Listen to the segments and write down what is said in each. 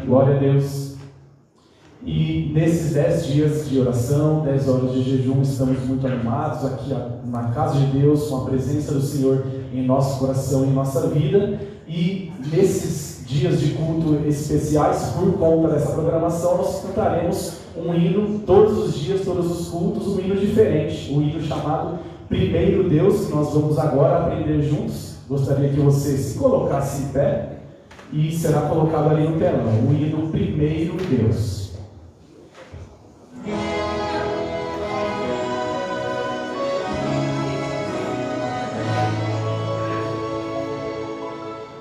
Glória a Deus. E nesses 10 dias de oração, 10 horas de jejum, estamos muito animados aqui na casa de Deus, com a presença do Senhor em nosso coração e em nossa vida. E nesses dias de culto especiais, por conta dessa programação, nós cantaremos um hino todos os dias, todos os cultos, um hino diferente, um hino chamado Primeiro Deus, que nós vamos agora aprender juntos. Gostaria que você se colocasse em pé e será colocado ali no telão, o hino Primeiro Deus.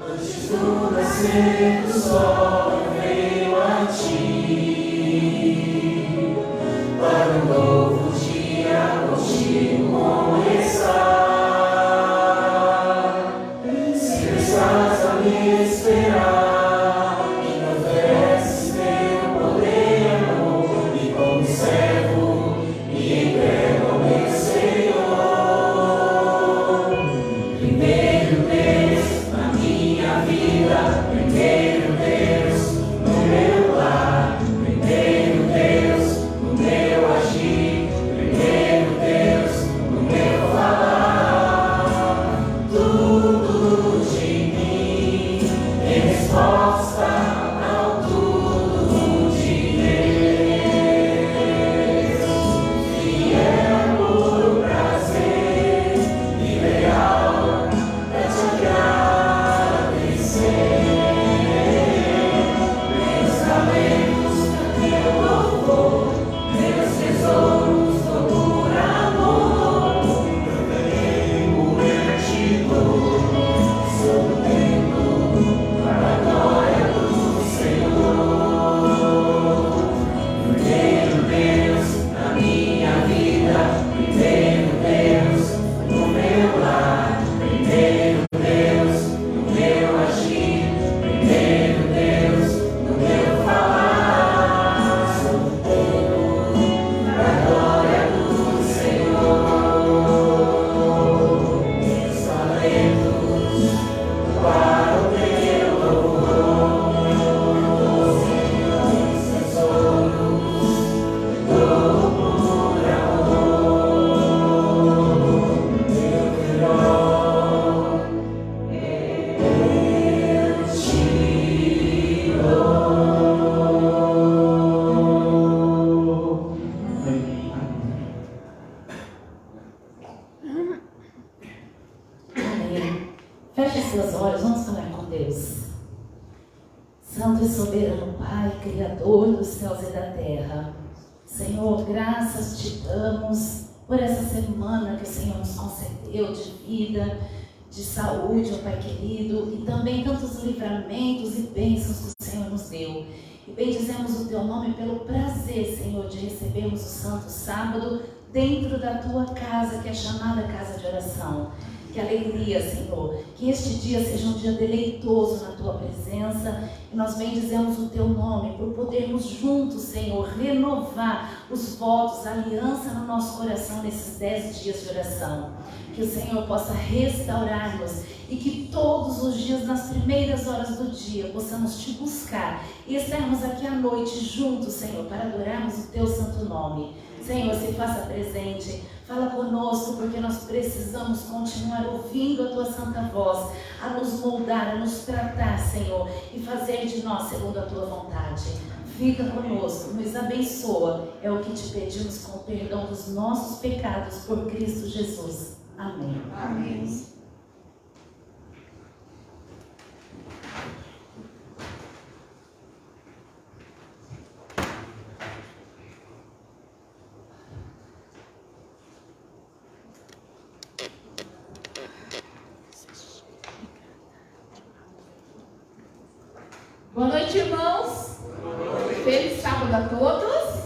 Antes do nascer do sol eu venho a ti, para um novo dia contigo começar. Feche seus olhos, vamos falar com Deus. Santo e soberano Pai, Criador dos céus e da terra. Senhor, graças te damos por essa semana que o Senhor nos concedeu de vida, de saúde, ó Pai querido, e também tantos livramentos e bênçãos que o Senhor nos deu. E bendizemos o teu nome pelo prazer, Senhor, de recebermos o Santo Sábado dentro da tua casa, que é chamada casa de oração. Que alegria, Senhor, que este dia seja um dia deleitoso na tua presença, e nós bendizemos o teu nome por podermos juntos, Senhor, renovar os votos, a aliança no nosso coração nesses 10 dias de oração. Que o Senhor possa restaurar-nos e que todos os dias, nas primeiras horas do dia, possamos te buscar e estarmos aqui à noite juntos, Senhor, para adorarmos o teu santo nome. Senhor, se faça presente, fala conosco, porque nós precisamos continuar ouvindo a tua santa voz, a nos moldar, a nos tratar, Senhor, e fazer de nós segundo a tua vontade. Fica conosco, nos abençoa, é o que te pedimos com o perdão dos nossos pecados por Cristo Jesus. Amém. Amém. Boa noite, irmãos. Feliz sábado a todos.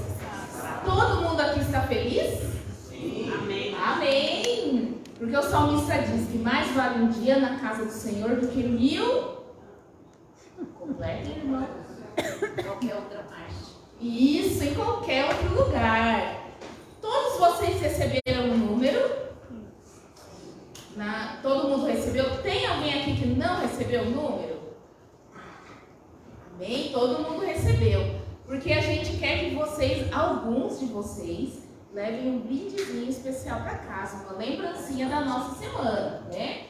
Todo mundo aqui está feliz? Sim. Amém. Amém. Porque o salmista diz que mais vale um dia na casa do Senhor do que 1000. Completa, irmão. Qualquer outra parte. Isso, em qualquer outro lugar. Todos vocês receberam um número? Todo mundo recebeu? Tem alguém aqui que não recebeu o número? Amém? Todo mundo recebeu. Porque a gente quer que vocês, alguns de vocês, levem um brindezinho especial para casa, uma lembrancinha da nossa semana, né?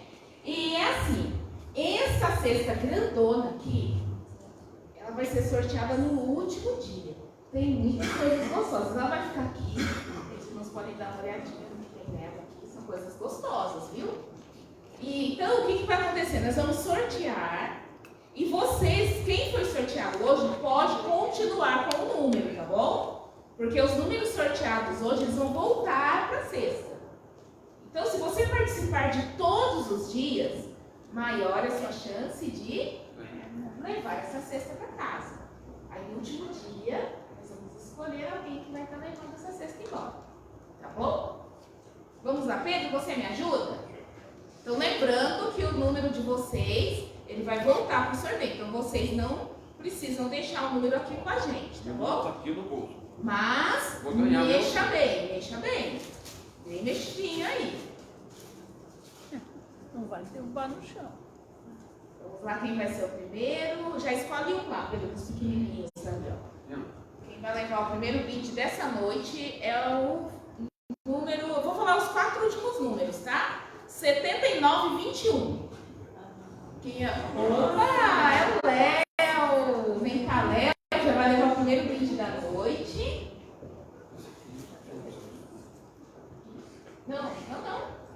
E é assim, essa cesta grandona aqui, ela vai ser sorteada no último dia. Tem muitas coisas gostosas. Ela vai ficar aqui. Os irmãos podem dar uma olhadinha no que tem nela aqui. São coisas gostosas, viu? E, então, o que vai acontecer? Nós vamos sortear. E vocês, quem foi sorteado hoje, pode continuar com o número, tá bom? Porque os números sorteados hoje, eles vão voltar para a cesta. Então, se você participar de todos os dias, maior é a sua chance de levar essa cesta para casa. Aí, no último dia, nós vamos escolher alguém que vai estar levando essa cesta embora. Tá bom? Vamos lá, Pedro, você me ajuda? Então, lembrando que o número de vocês, ele vai voltar para o sorteio. Então, vocês não precisam deixar o número aqui com a gente, tá bom? Tá aqui no bolso. Mas, mexa bem. Bem mexidinho aí. Não vai derrubar no chão. Vamos lá, quem vai ser o primeiro? Já escolhe um lá, pelos pequenininhos, Sandrão. Quem vai levar o primeiro brinde dessa noite é o número... Eu vou falar os 4 últimos números, tá? 7921. Quem é? Opa, é o Léo. Vem cá, Léo. Já vai levar o primeiro brinde da noite. Não.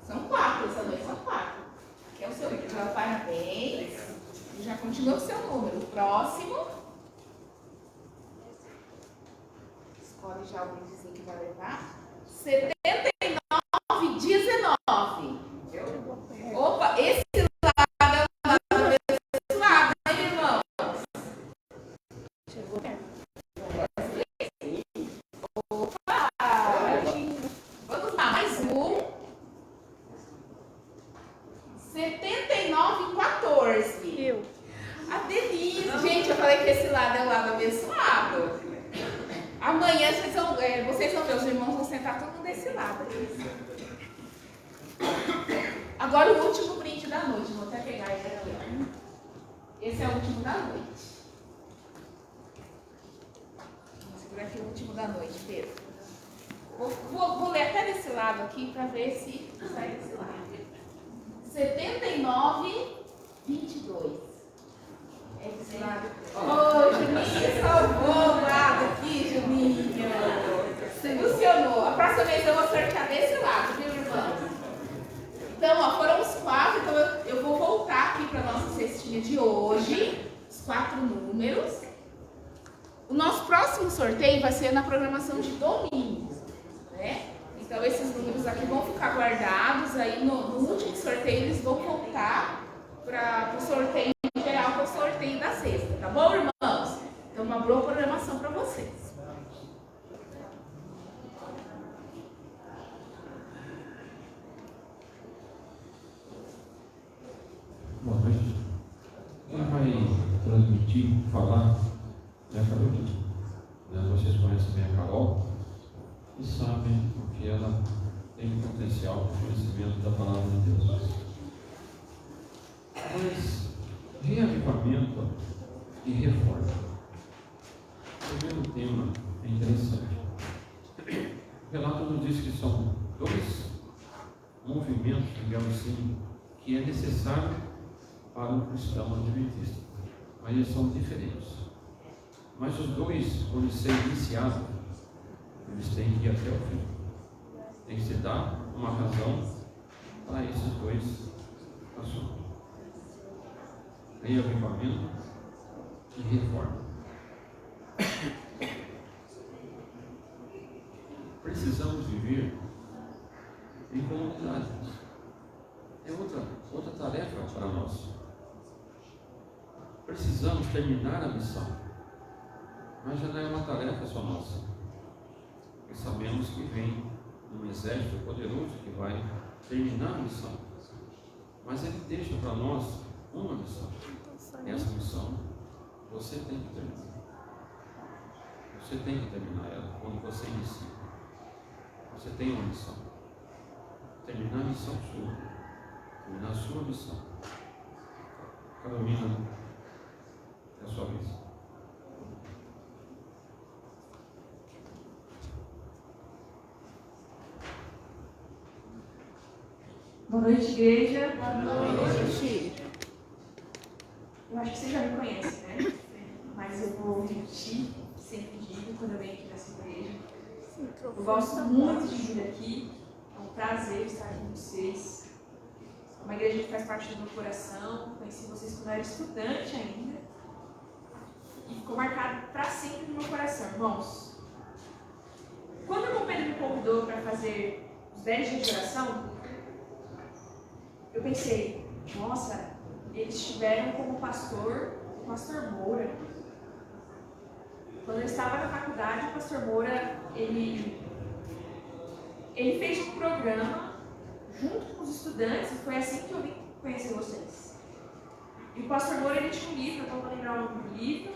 São 4 essa noite, são 4. Aqui é o seu brinde. Parabéns. Já continua com o seu número. O próximo. Escolhe já o brindezinho que vai levar. 7919. Opa, esse lado é o lado abençoado, hein, irmão? Chegou perto. Opa! Vamos lá, mais um. 7914. Eu. A Denise. Gente, eu falei que esse lado é o lado abençoado. Amanhã vocês vão ver, os irmãos vão sentar todo mundo desse lado. Agora o último brinde da noite. Vou até pegar ele aqui. Esse é o último da noite. Vou segurar aqui o último da noite, Pedro. Vou ler até desse lado aqui para ver se sai desse lado. 7922. É desse lado. Ô, Juninho, salvou o lado aqui, Juninho. Funcionou. A próxima vez eu vou sortear desse lado, viu, irmãos? Então, ó, foram os 4, então eu vou voltar dia de hoje, os 4 números. O nosso próximo sorteio vai ser na programação de domingo, né? Então esses números aqui vão ficar guardados, aí no último sorteio eles vão voltar para o sorteio geral, que é o sorteio da sexta, tá bom, irmãos? Então uma boa programação para vocês. Boa noite. Quem vai transmitir, falar, é a Carolina. Vocês conhecem bem a Carol e sabem que ela tem um potencial de conhecimento da palavra de Deus. Mas reavivamento e reforma. O primeiro tema é interessante. O relato nos diz que são 2 movimentos, digamos assim, que é necessário para um cristão adventista, mas eles são diferentes. Mas os 2, quando ser iniciados, eles têm que ir até o fim. Tem que se dar uma razão para esses 2 assuntos: reavivamento e reforma. Precisamos viver em comunidade. É outra tarefa para nós. Precisamos terminar a missão, mas já não é uma tarefa só nossa, porque sabemos que vem um exército poderoso que vai terminar a missão, mas ele deixa para nós uma missão. Essa missão você tem que terminar. Você tem que terminar ela quando você inicia. Você tem uma missão. Terminar a missão sua. Terminar a sua missão. Carolina, é a sua vez. Boa noite, igreja. Boa noite. Eu acho que você já me conhece, né? Mas eu vou repetir, sempre digo, quando eu venho aqui nessa igreja. Eu gosto muito de vir aqui. É um prazer estar com vocês. É uma igreja que faz parte do meu coração. Conheci vocês quando eu era estudante ainda. E ficou marcado para sempre no meu coração, irmãos. Quando o irmão Pedro me convidou para fazer os 10 dias de oração, eu pensei, nossa, eles tiveram como pastor o pastor Moura. Quando eu estava na faculdade, o pastor Moura, ele fez um programa junto com os estudantes, e foi assim que eu vim conhecer vocês. E o pastor Moura, ele tinha um livro, eu não vou lembrar o nome do livro,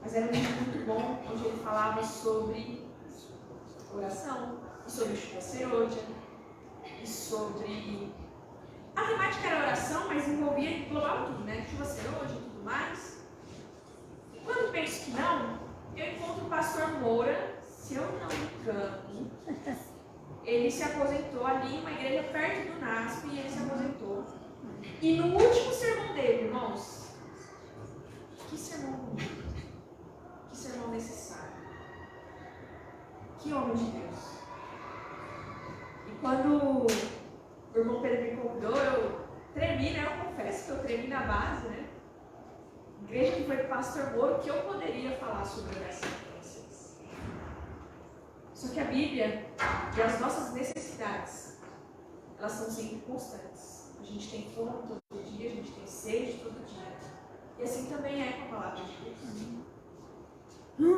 mas era um livro muito bom, onde ele falava sobre oração, e sobre chuva serôdia, e sobre... A temática era oração, mas englobava tudo, né? Chuva serôdia e tudo mais. E quando penso que não, eu encontro o pastor Moura, se eu não me engano, ele se aposentou ali em uma igreja perto do NASP, e ele se aposentou. E no último sermão dele, irmãos, que sermão bonito, que sermão necessário, que homem de Deus. E quando o irmão Pedro me convidou, eu tremi, né? Eu confesso que eu tremi na base, né? Igreja que foi do pastor Moura, que eu poderia falar sobre oração para vocês. Só que a Bíblia e as nossas necessidades, elas são sempre constantes. A gente tem fome todo dia, a gente tem sede todo dia. E assim também é com a palavra de Deus.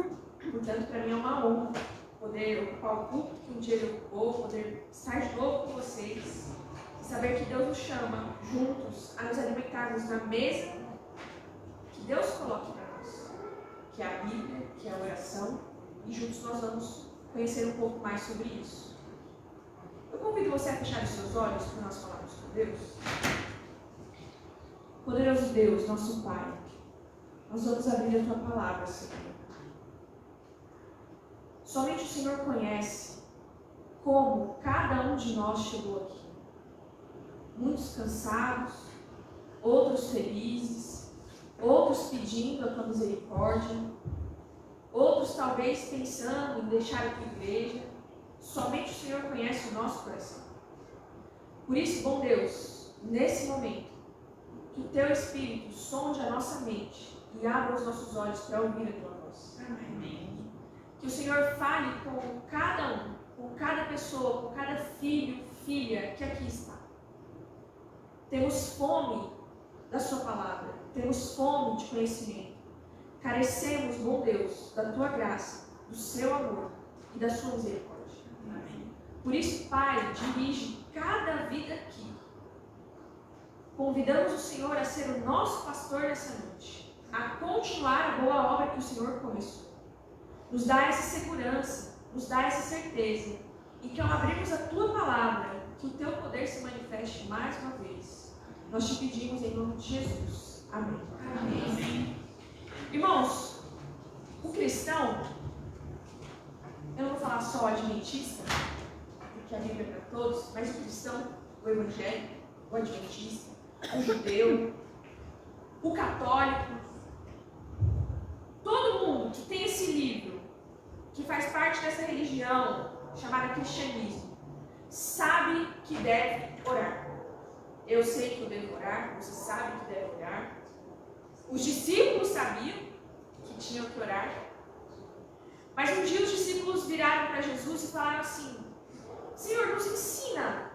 Portanto, para mim é uma honra poder ocupar o culto que um dia ele ocupou, poder estar de novo com vocês. Saber que Deus nos chama juntos a nos alimentarmos na mesa que Deus coloque para nós, que é a Bíblia, que é a oração, e juntos nós vamos conhecer um pouco mais sobre isso. Eu convido você a fechar os seus olhos para nós falarmos com Deus. Poderoso Deus, nosso Pai, nós vamos abrir a Tua palavra, Senhor. Somente o Senhor conhece como cada um de nós chegou aqui. Muitos cansados, outros felizes, outros pedindo a tua misericórdia, outros talvez pensando em deixar a tua igreja. Somente o Senhor conhece o nosso coração. Por isso, bom Deus, nesse momento, que o Teu Espírito sonde a nossa mente e abra os nossos olhos para ouvir a Tua voz. Amém. Que o Senhor fale com cada um, com cada pessoa, com cada filho, filha que aqui está. Temos fome da Sua palavra, temos fome de conhecimento. Carecemos, bom Deus, da Tua graça, do Seu amor e da Sua misericórdia. Amém. Por isso, Pai, dirige cada vida aqui. Convidamos o Senhor a ser o nosso pastor nessa noite, a continuar a boa obra que o Senhor começou. Nos dá essa segurança, nos dá essa certeza, e que ao abrirmos a Tua palavra, que o Teu poder se manifeste mais uma vez. Nós te pedimos em nome de Jesus. Amém. Amém. Irmãos, o cristão, eu não vou falar só o adventista, porque a Bíblia é para todos, mas o cristão, o evangélico, o adventista, o judeu, o católico, todo mundo que tem esse livro, que faz parte dessa religião chamada cristianismo, sabe que deve orar. Eu sei que eu devo orar, você sabe que deve orar. Os discípulos sabiam que tinham que orar. Mas um dia os discípulos viraram para Jesus e falaram assim: Senhor, nos ensina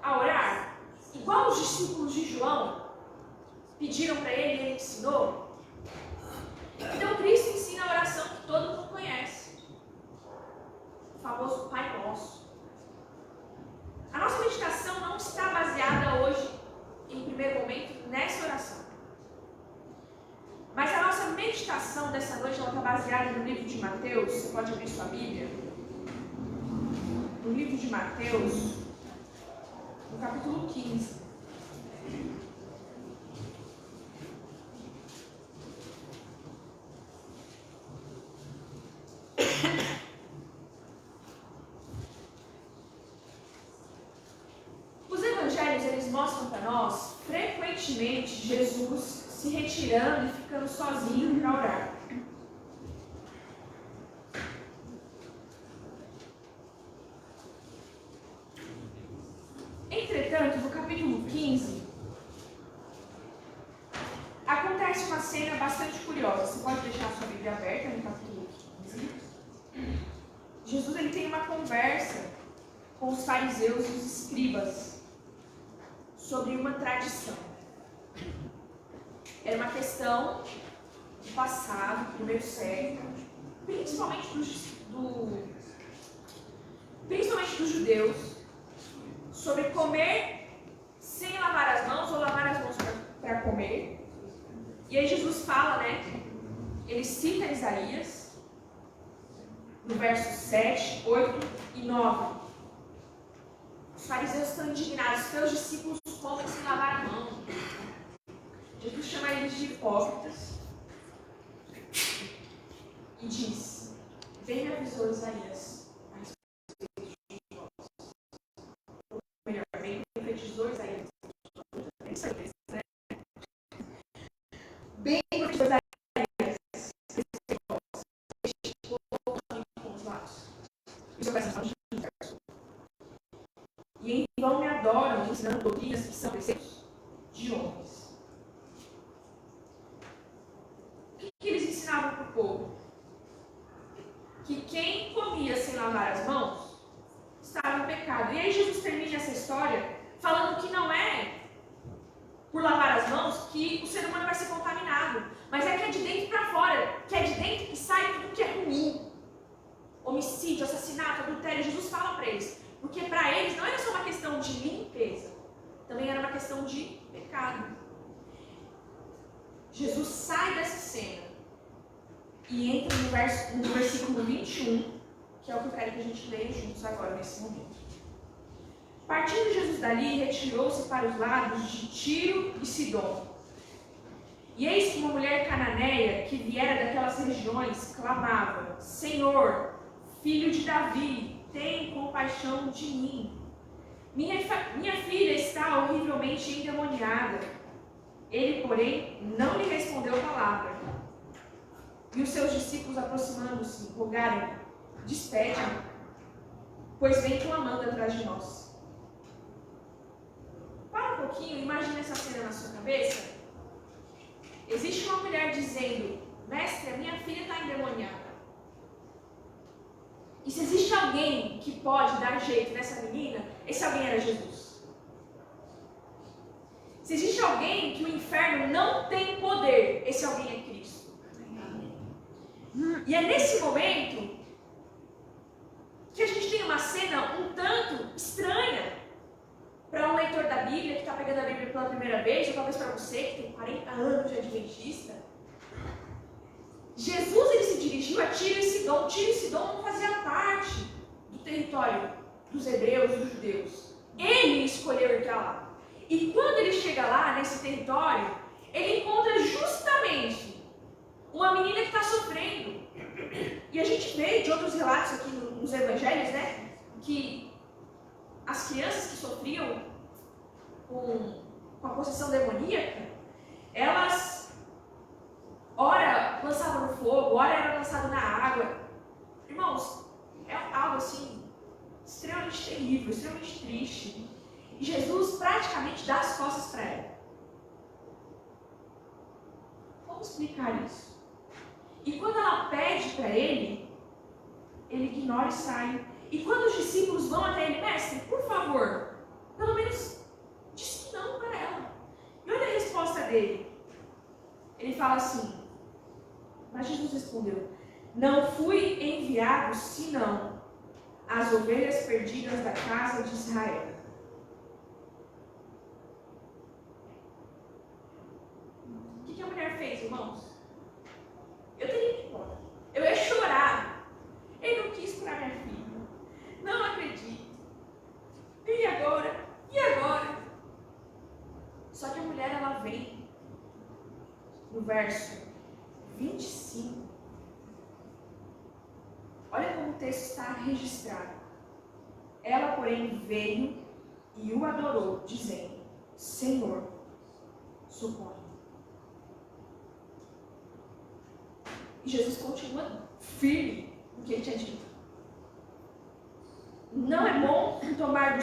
a orar, igual os discípulos de João pediram para ele e ele ensinou. Então Cristo ensina a oração que todo mundo conhece, o famoso Pai Nosso. A nossa meditação não está baseada hoje, em primeiro momento, nessa oração. Mas a nossa meditação dessa noite ela está baseada no livro de Mateus. Você pode abrir sua Bíblia. No livro de Mateus, no capítulo 15. Os evangelhos, eles mostram para nós, frequentemente, Jesus se retirando e ficando sozinho para orar. Entretanto, no capítulo 15, acontece uma cena bastante curiosa. Você pode deixar a sua Bíblia aberta no capítulo 15. Jesus ele tem uma conversa com os fariseus e os escribas sobre uma tradição. Era uma questão do passado, do primeiro século, principalmente dos judeus, sobre comer sem lavar as mãos ou lavar as mãos para comer. E aí Jesus fala, né? Ele cita Isaías, no verso 7, 8 e 9. Os fariseus estão indignados, seus discípulos comem sem lavar a mão. Jesus chama eles de hipócritas e diz: bem me avisou Isaías a respeito de vós. Ou melhor, bem profetizou Isaías. Né? Bem profetizou Isaías a respeito de vós. Este povo com os lábios. Isso é o de universo. E em vão me adoram, ensinando doutrinas que são preceitos de homens. Que eles ensinavam para o povo? Que quem comia sem lavar as mãos estava em pecado. E aí Jesus termina essa história falando que não é por lavar as mãos que o ser humano vai ser contaminado, mas é que é de dentro para fora, que é de dentro que sai tudo que é ruim. Homicídio, assassinato, adultério. Jesus fala para eles, porque para eles não era só uma questão de limpeza, também era uma questão de pecado. Jesus sai dessa cena e entra no versículo 21, que é o que eu quero que a gente leia juntos agora, nesse momento. Partindo Jesus dali, retirou-se para os lados de Tiro e Sidom. E eis que uma mulher cananeia, que viera daquelas regiões, clamava: Senhor, filho de Davi, tem compaixão de mim. Minha filha está horrivelmente endemoniada. Ele, porém, não lhe respondeu palavra. E os seus discípulos, aproximando-se, rogaram: despede-a, pois vem clamando atrás de nós. Para um pouquinho, imagine essa cena na sua cabeça. existe uma mulher dizendo, mestre, a minha filha está endemoniada. E se existe alguém que pode dar jeito nessa menina, esse alguém era Jesus. Se existe alguém que o inferno não tem poder, esse alguém é Cristo. E é nesse momento que a gente tem uma cena um tanto estranha para um leitor da Bíblia, que está pegando a Bíblia pela primeira vez, ou talvez para você, que tem 40 anos de adventista. Jesus ele se dirigiu a Tiro e Sidom. Tiro e Sidom não fazia parte do território dos hebreus, dos judeus. Ele escolheu ir para lá. E quando ele chega lá, nesse território, ele encontra justamente uma menina que está sofrendo. E a gente vê de outros relatos aqui nos evangelhos, né, que as crianças que sofriam com a possessão demoníaca, elas, ora lançavam no fogo, ora eram lançadas na água. Irmãos, é algo assim, extremamente terrível, extremamente triste. E Jesus praticamente dá as costas para ela. Como explicar isso? E quando ela pede para ele ignora e sai. E quando os discípulos vão até ele, mestre, por favor, pelo menos diz que não para ela. E olha a resposta dele. Ele fala assim, mas Jesus respondeu, não fui enviado senão as ovelhas perdidas da casa de Israel. O que a mulher fez, irmãos? Eu teria que ir embora. Eu ia chorar. Ele não quis curar minha filha. Não acredito. E agora? E agora? Só que a mulher, ela vem no verso 25. Olha como o texto está registrado. Ela, porém, veio e o adorou, dizendo, Senhor, socorre. E Jesus continua firme no que ele tinha dito. Não é bom tomar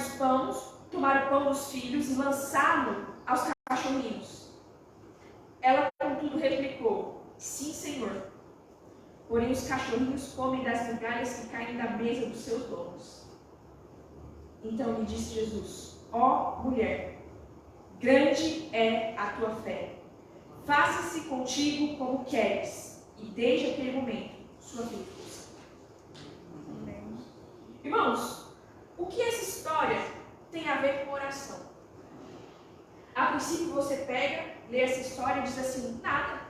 o pão dos filhos e lançá-lo aos cachorrinhos. Ela, contudo, replicou, sim, Senhor. Porém, os cachorrinhos comem das migalhas que caem da mesa dos seus donos. Então lhe disse Jesus, ó mulher, grande é a tua fé. Faça-se contigo como queres. E desde aquele momento, sua vida foi santa. Irmãos, o que essa história tem a ver com oração? A princípio você pega, lê essa história e diz assim, nada.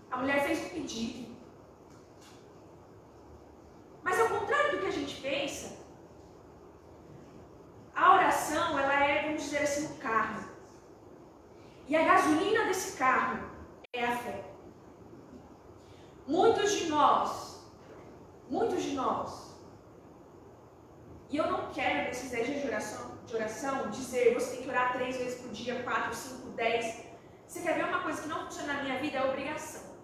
A mulher fez um pedido. Mas ao contrário do que a gente pensa, a oração, ela é, vamos dizer assim, um carro. E a gasolina desse carro é a fé. Muitos de nós, e eu não quero nesses 10 dias de oração dizer, você tem que orar 3 vezes por dia, 4, 5, 10. Você quer ver uma coisa que não funciona na minha vida? É obrigação.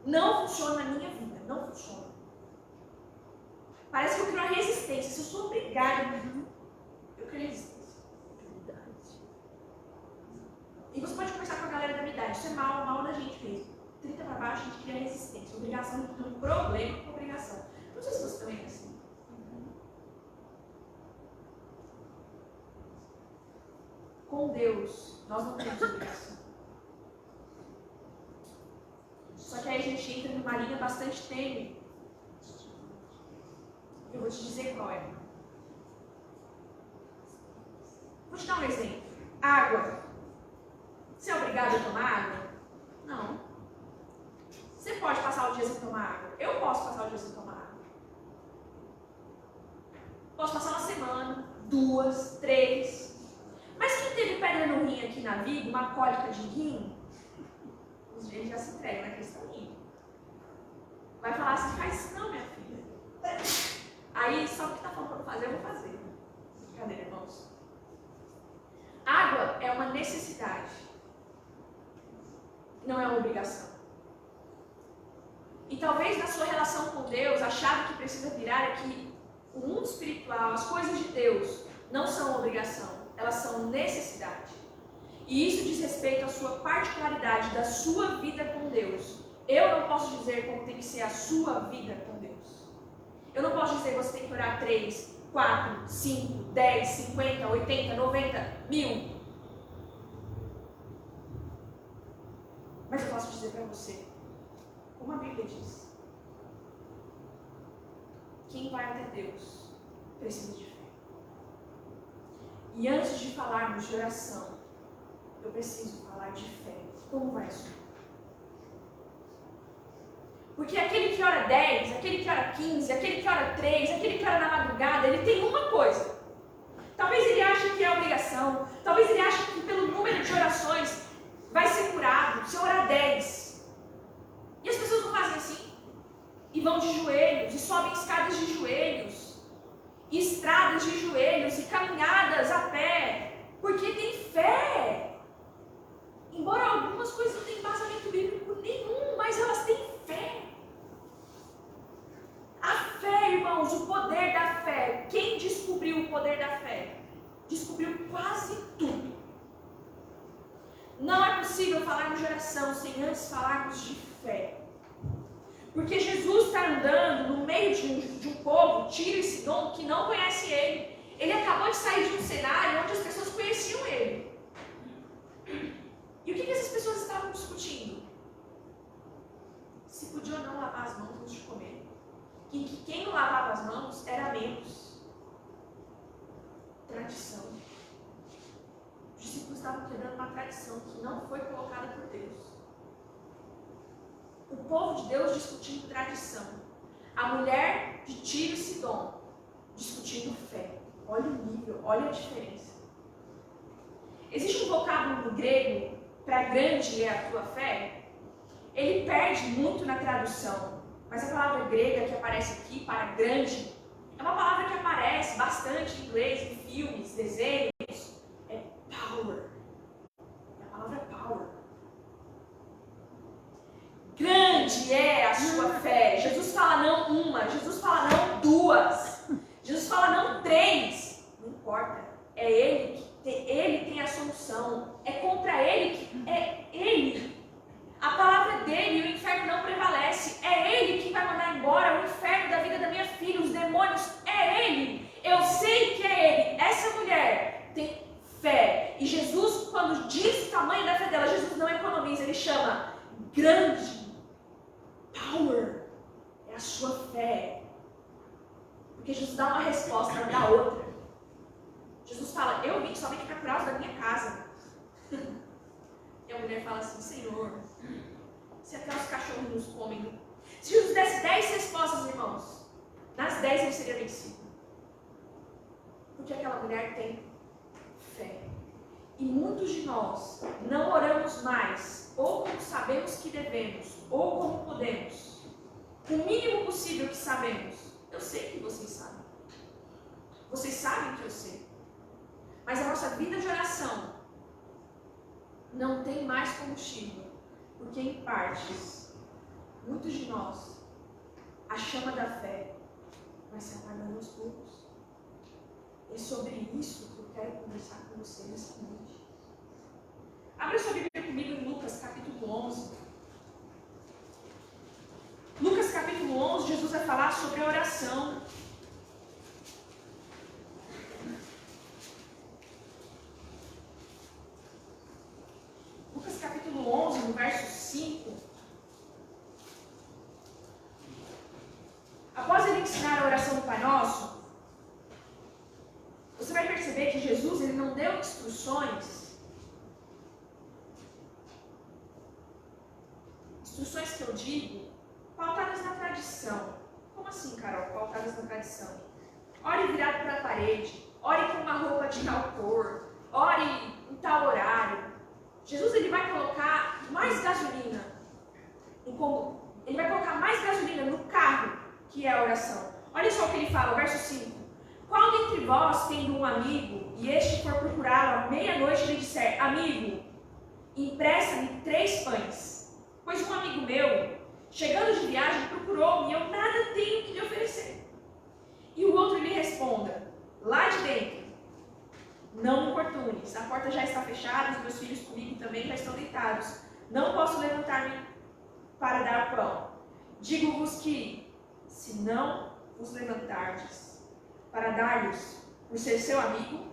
Não funciona na minha vida, não funciona. Parece que eu crio uma resistência. Se eu sou obrigada, eu crio resistência. E você pode conversar com a galera da minha idade. Isso é mal da gente mesmo. 30 para baixo, a gente cria resistência. Obrigação é um problema com obrigação. Não sei se você também é assim. Com Deus, nós não temos obrigação. Só que aí a gente entra numa linha bastante tênue. Eu vou te dizer qual é. Vou te dar um exemplo. Água. Você é obrigado a tomar água? Não. Você pode passar o dia sem tomar água. Eu posso passar o dia sem tomar água. Posso passar uma semana, 2, 3. Mas quem teve pedra no rim aqui na vida, uma cólica de rim, os dias já se entregam na questão rim. Vai falar assim, faz isso não, minha filha. Aí, só o que está faltando fazer, eu vou fazer. Brincadeira, irmãos. Água é uma necessidade. Não é uma obrigação. E talvez na sua relação com Deus, a chave que precisa virar é que o mundo espiritual, as coisas de Deus, não são obrigação, elas são necessidade. E isso diz respeito à sua particularidade, da sua vida com Deus. Eu não posso dizer como tem que ser a sua vida com Deus. Eu não posso dizer que você tem que orar 3, 4, 5, 10, 50, 80, 90, 1000. Mas eu posso dizer para você, como a Bíblia diz, quem vai até Deus precisa de fé. E antes de falarmos de oração, eu preciso falar de fé. Como vai isso? Porque aquele que ora 10, aquele que ora 15, aquele que ora 3, aquele que ora na madrugada, ele tem uma coisa. Talvez ele ache que é obrigação, talvez ele ache que pelo número de orações vai ser curado se eu orar 10. E as pessoas não fazem assim. E vão de joelhos, e sobem escadas de joelhos, e estradas de joelhos, e caminhadas a pé, porque tem fé. Embora algumas coisas não tenham embasamento bíblico nenhum, mas elas têm fé. A fé, irmãos, o poder da fé. Quem descobriu o poder da fé? Descobriu quase tudo. Não é possível falarmos de oração sem antes falarmos de fé. Porque Jesus está andando no meio de um povo, Tiro e Sidom, que não conhece ele. Ele acabou de sair de um cenário onde as pessoas conheciam ele. E o que essas pessoas estavam discutindo? Se podia ou não lavar as mãos antes de comer. E que quem não lavava as mãos era menos. Tradição. Os discípulos estavam quebrando uma tradição que não foi colocada por Deus. O povo de Deus discutindo tradição. A mulher de Tiro e Sidom discutindo fé. Olha o nível, olha a diferença. Existe um vocábulo no grego para grande é a tua fé. Ele perde muito na tradução. Mas a palavra grega que aparece aqui para grande é uma palavra que aparece bastante em inglês, em filmes, desenhos. É power. É a palavra power. Grande é a sua fé. Jesus fala não uma, Jesus fala não duas, Jesus fala não 3. Não importa. É Ele tem a solução. É contra Ele que é Ele. A palavra dele e o inferno não prevalece. É Ele que vai mandar embora o inferno da vida da minha filha, os demônios. É Ele. Eu sei que é Ele. Essa mulher tem fé. E Jesus, quando diz o tamanho da fé dela, Jesus não economiza. Ele chama grande. Power. É a sua fé. Porque Jesus dá uma resposta, ela dá outra. Jesus fala, eu vim somente para curar os da minha casa. E a mulher fala assim, Senhor, se até os cachorros nos comem. Se Jesus desse 10 respostas, irmãos, nas 10 ele seria vencido. Porque aquela mulher tem fé. E muitos de nós não oramos mais, ou como sabemos que devemos, ou como podemos. O mínimo possível que sabemos. Eu sei que vocês sabem. Vocês sabem que eu sei. Mas a nossa vida de oração não tem mais combustível. Porque em partes, muitos de nós, a chama da fé vai se apagando aos poucos. É sobre isso que eu quero conversar com você nessa noite. Abra sua Bíblia comigo em Lucas capítulo 11. Lucas capítulo 11, Jesus vai falar sobre a oração. Lucas capítulo 11, no verso 5. Após ele ensinar a oração do Pai Nosso, você vai perceber que Jesus ele não deu instruções que eu digo, pautadas na tradição. Como assim, Carol, pautadas na tradição? Ore virado para a parede, ore com uma roupa de tal cor, ore em tal horário. Jesus ele vai colocar mais gasolina no carro, que é a oração. Olha só o que ele fala, verso 5. Qual dentre vós, tendo um amigo, e este for procurá-lo à meia-noite, lhe disser, amigo, empresta-me 3 pães. Pois um amigo meu, chegando de viagem, procurou-me e eu nada tenho que lhe oferecer. E o outro lhe responda, lá de dentro, Não me importunes. A porta já está fechada, os meus filhos comigo também já estão deitados. Não posso levantar-me para dar pão. Digo-vos que, se não vos levantardes para dar-lhes por ser seu amigo,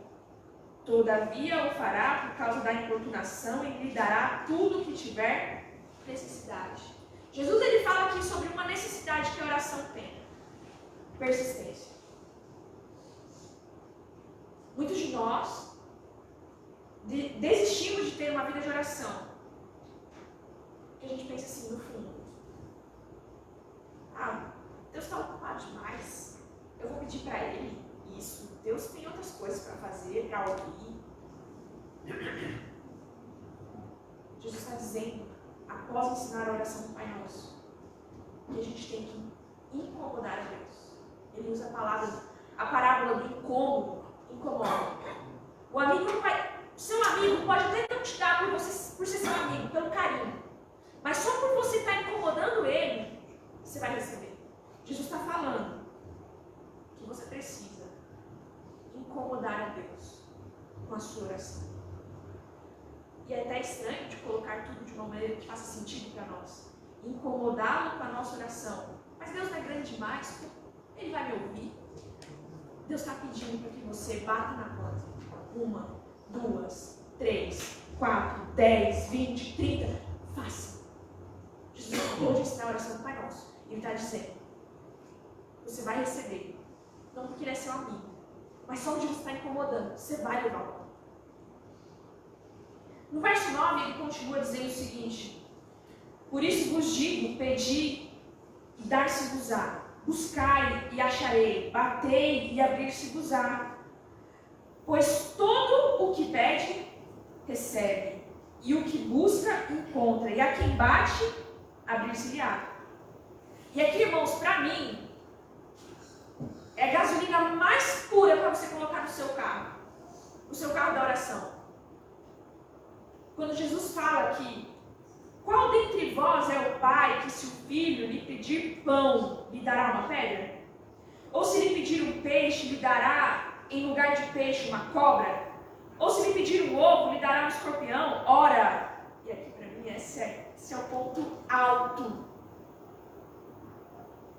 todavia o fará por causa da importunação e lhe dará tudo o que tiver necessidade. Jesus ele fala aqui sobre uma necessidade que a oração tem. Persistência. Muitos de nós desistimos de ter uma vida de oração. Porque a gente pensa assim, no fundo. Deus está ocupado demais. Eu vou pedir para Ele isso. Deus tem outras coisas para fazer, para ouvir. Jesus está dizendo, após ensinar a oração do Pai Nosso, que a gente tem que incomodar a Deus. Ele usa a parábola do incômodo. Incomoda. O amigo não vai. Seu amigo pode até não te dar por ser seu amigo, pelo carinho. Mas só por você estar incomodando ele, você vai receber. Jesus está falando que você precisa incomodar a Deus com a sua oração. E é até estranho de colocar tudo de uma maneira que faça sentido para nós. Incomodá-lo com a nossa oração. Mas Deus não é grande demais, Ele vai me ouvir. Deus está pedindo para que você bata na porta. 1, 2, 3, 4, 10, 20, 30. Faça. Jesus acabou de ensinar a oração do Pai Nosso. Ele está dizendo, você vai receber. Não porque ele é seu amigo, mas só onde você está incomodando. Você vai levar o pão. No verso 9, ele continua dizendo o seguinte: por isso vos digo, pedi e dar-se-vos-á. Buscai e acharei, batei e abrir-se-vos-á. Pois todo o que pede, recebe, e o que busca, encontra, e a quem bate, abrir-se-lhe-á. E aqui, irmãos, para mim, é a gasolina mais pura para você colocar no seu carro. O seu carro da oração. Quando Jesus fala aqui, qual dentre vós é o pai que, se o filho lhe pedir pão, lhe dará uma pedra? Ou se lhe pedir um peixe, lhe dará, em lugar de peixe, uma cobra? Ou se lhe pedir um ovo, lhe dará um escorpião? Ora, e aqui para mim esse é o ponto alto.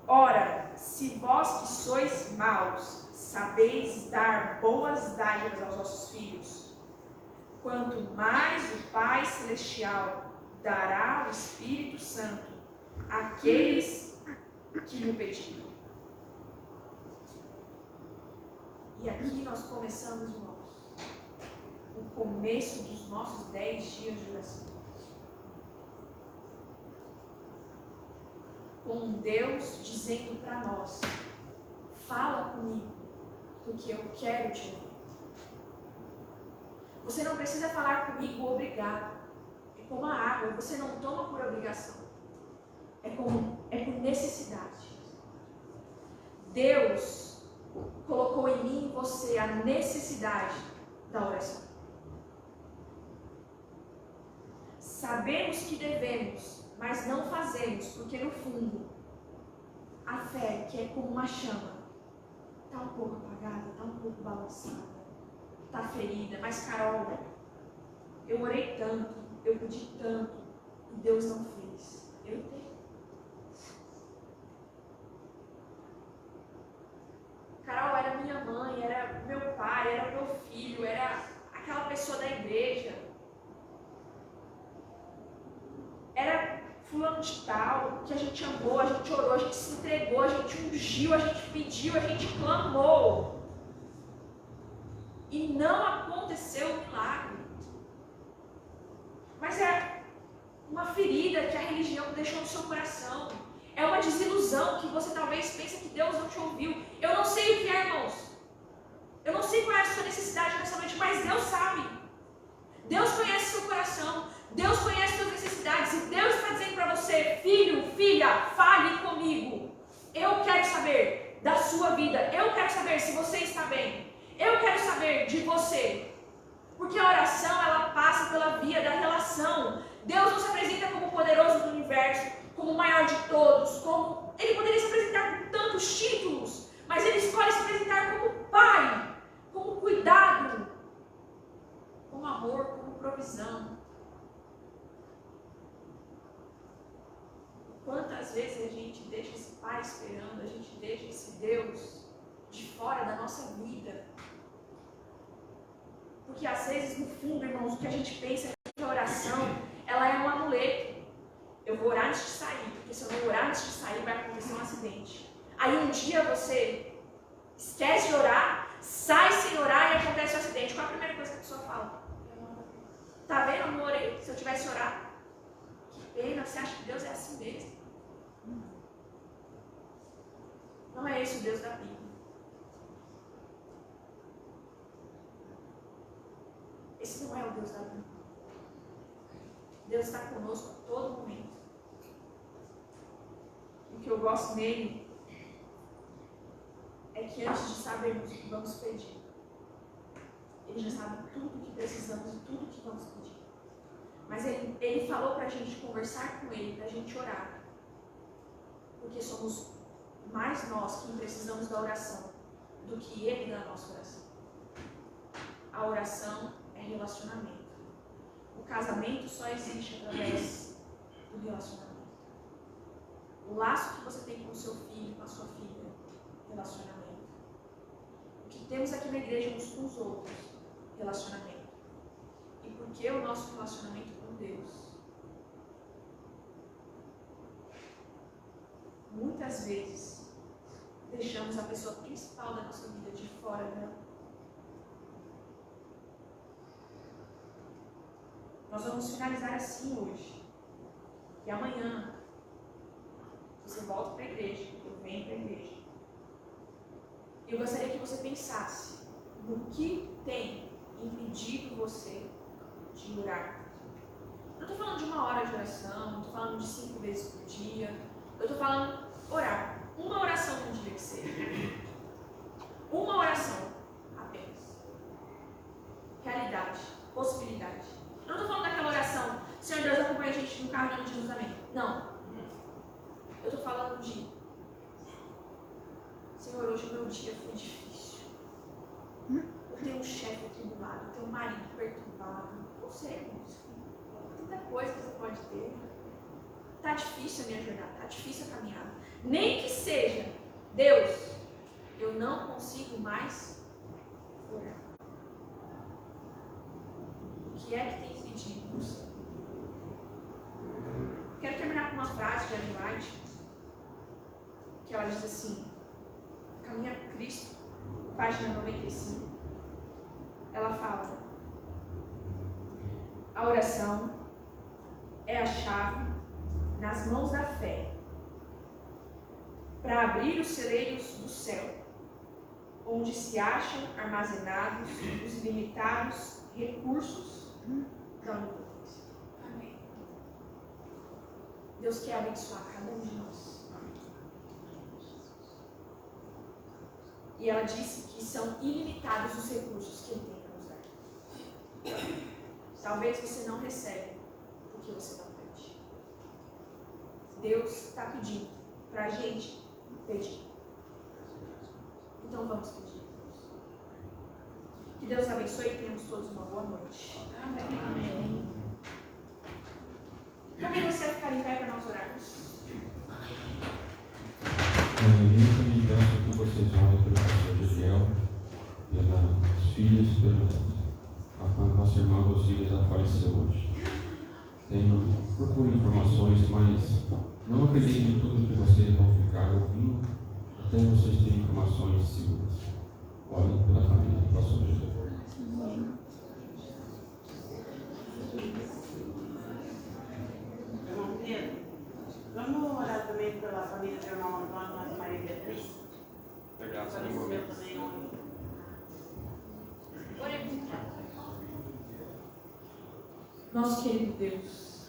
Ora, se vós que sois maus, sabeis dar boas dádivas aos vossos filhos, quanto mais o Pai Celestial dará o Espírito Santo àqueles que lhe pedirem. E aqui nós começamos, irmãos, o começo dos nossos 10 dias de oração. Com Deus dizendo para nós, fala comigo, porque eu quero te ouvir. Você não precisa falar comigo obrigado. É como a água, você não toma por obrigação. É por necessidade. Deus colocou em mim e você a necessidade da oração. Sabemos que devemos, mas não fazemos, porque no fundo, a fé, que é como uma chama, está um pouco apagada, está um pouco balançada, está ferida. Mas, Carol, eu orei tanto, eu pedi tanto, e Deus não fez. Eu tenho. Carol era minha mãe, era meu pai, era meu filho, era aquela pessoa da igreja. Era fulano de tal, que a gente amou, a gente orou, a gente se entregou, a gente ungiu, a gente pediu, a gente clamou. E não aconteceu o milagre. Mas é uma ferida que a religião deixou no seu coração. É uma desilusão que você talvez pense que Deus não te ouviu. Eu não sei o que é, irmãos. Eu não sei qual é a sua necessidade nessa noite, mas Deus sabe. Deus conhece seu coração. Deus conhece suas necessidades. E Deus está dizendo para você, filho, filha, fale comigo. Eu quero saber da sua vida. Eu quero saber se você está bem. Eu quero saber de você. Porque a oração, ela passa pela via da relação. Deus não se apresenta como o poderoso do universo, como o maior de todos, como ele poderia se apresentar com tantos títulos, mas ele escolhe se apresentar como pai, como cuidado, como amor, como provisão. Quantas vezes a gente deixa esse Pai esperando, a gente deixa esse Deus de fora da nossa vida. Porque às vezes, no fundo, irmãos, o que a gente pensa é que a oração, ela é um amuleto. Eu vou orar antes de sair, porque se eu não orar antes de sair, vai acontecer um acidente. Aí um dia você esquece de orar, sai sem orar e acontece um acidente. Qual é a primeira coisa que a pessoa fala? Tá vendo? Eu não orei. Se eu tivesse orado, que pena, você acha que Deus é assim mesmo? Não é esse o Deus da Bíblia. Esse não é o Deus da Bíblia. Deus está conosco a todo momento. O que eu gosto nele é que antes de sabermos o que vamos pedir, Ele já sabe tudo o que precisamos e tudo o que vamos pedir. Mas Ele falou para a gente conversar com Ele, para a gente orar. Porque somos mais nós que precisamos da oração do que Ele da nossa oração. A oração é relacionamento. O casamento só existe através do relacionamento. O laço que você tem com o seu filho, com a sua filha, relacionamento. O que temos aqui na igreja uns com os outros, relacionamento. E por que o nosso relacionamento com Deus? Muitas vezes deixamos a pessoa principal da nossa vida de fora dela. Nós vamos finalizar assim hoje. E amanhã você volta para a igreja, eu venho para a igreja. Eu gostaria que você pensasse no que tem impedido você de orar. Não estou falando de 1 hora de oração, não estou falando de 5 vezes por dia. Eu estou falando orar. Uma oração no dia que seja. Uma oração apenas. Realidade, possibilidade. Eu não estou falando daquela oração, Senhor Deus, acompanha a gente no carro em nome de Jesus, amém. Não. Eu estou falando de Senhor, hoje o meu dia foi difícil. Eu tenho um chefe atribulado, eu tenho um marido perturbado. Não sei, irmãos. Tanta coisa que você pode ter. Está difícil a minha jornada, está difícil a caminhada. Nem que seja, Deus, eu não consigo mais orar. O que é que tem impedido você? Quero terminar com uma frase de Ellen White, que ela diz assim, Caminha com Cristo, página 95. Ela fala, a oração é a chave nas mãos da fé para abrir os celeiros do céu, onde se acham armazenados os limitados recursos da onipotência. Amém. Deus quer abençoar cada um de nós. E ela disse que são ilimitados os recursos que Ele tem para nos dar. Talvez você não receba porque você não pede. Deus está pedindo para a gente pedir. Então vamos pedir. Que Deus abençoe e tenhamos todos uma boa noite. Amém. Convido você a ficar em pé para nós orarmos. Eu também peço que vocês orem pelo pastor Gesiel, pelas filhas, pela nossa irmã Rosília, ela faleceu hoje. Procure informações, mas não acreditem em tudo que vocês vão ficar ouvindo, até vocês terem informações seguras. Orem pela família do pastor Gesiel. Irmão Pedro, vamos orar também pela família do irmão Antônio, nossa Maria Beatriz. Faleceu também ontem. Nosso querido Deus,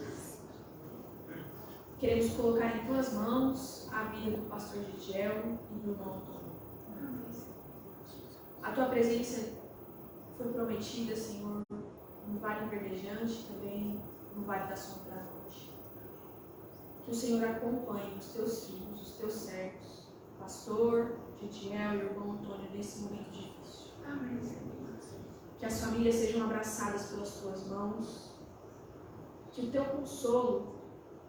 queremos colocar em Tuas mãos a vida do pastor Gesiel e do irmão Antônio. A Tua presença foi prometida, Senhor, no Vale Verdejante, também no Vale da Sombra da Noite. Que o Senhor acompanhe os Teus filhos, os Teus servos, o pastor Gesiel e o irmão Antônio nesse momento difícil. Amém. Que Que as famílias sejam abraçadas pelas tuas mãos. Que o teu consolo,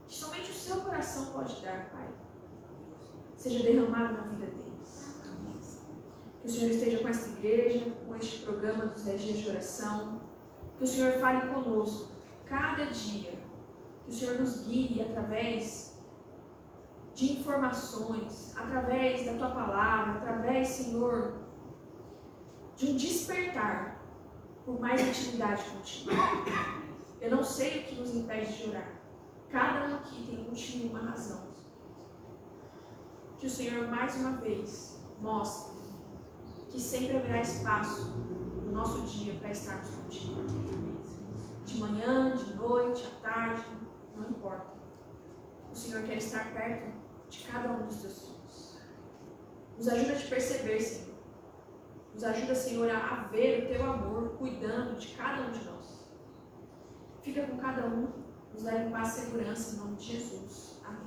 que somente o seu coração pode dar, Pai, seja derramado na vida deles. Que o Senhor esteja com esta igreja, com este programa dos 10 dias de oração. Que o Senhor fale conosco cada dia. Que o Senhor nos guie através de informações, através da Tua palavra, através, Senhor, de um despertar por mais intimidade contigo. Eu não sei o que nos impede de orar. Cada um aqui tem contigo uma razão. Que o Senhor, mais uma vez, mostre que sempre haverá espaço no nosso dia para estarmos contigo. De manhã, de noite, à tarde, não importa. O Senhor quer estar perto de cada um dos teus filhos. Nos ajuda a te perceber, Senhor. Nos ajuda, Senhor, a ver o teu amor cuidando de cada um de nós. Fica com cada um, nos leva em paz e segurança, em nome de Jesus. Amém.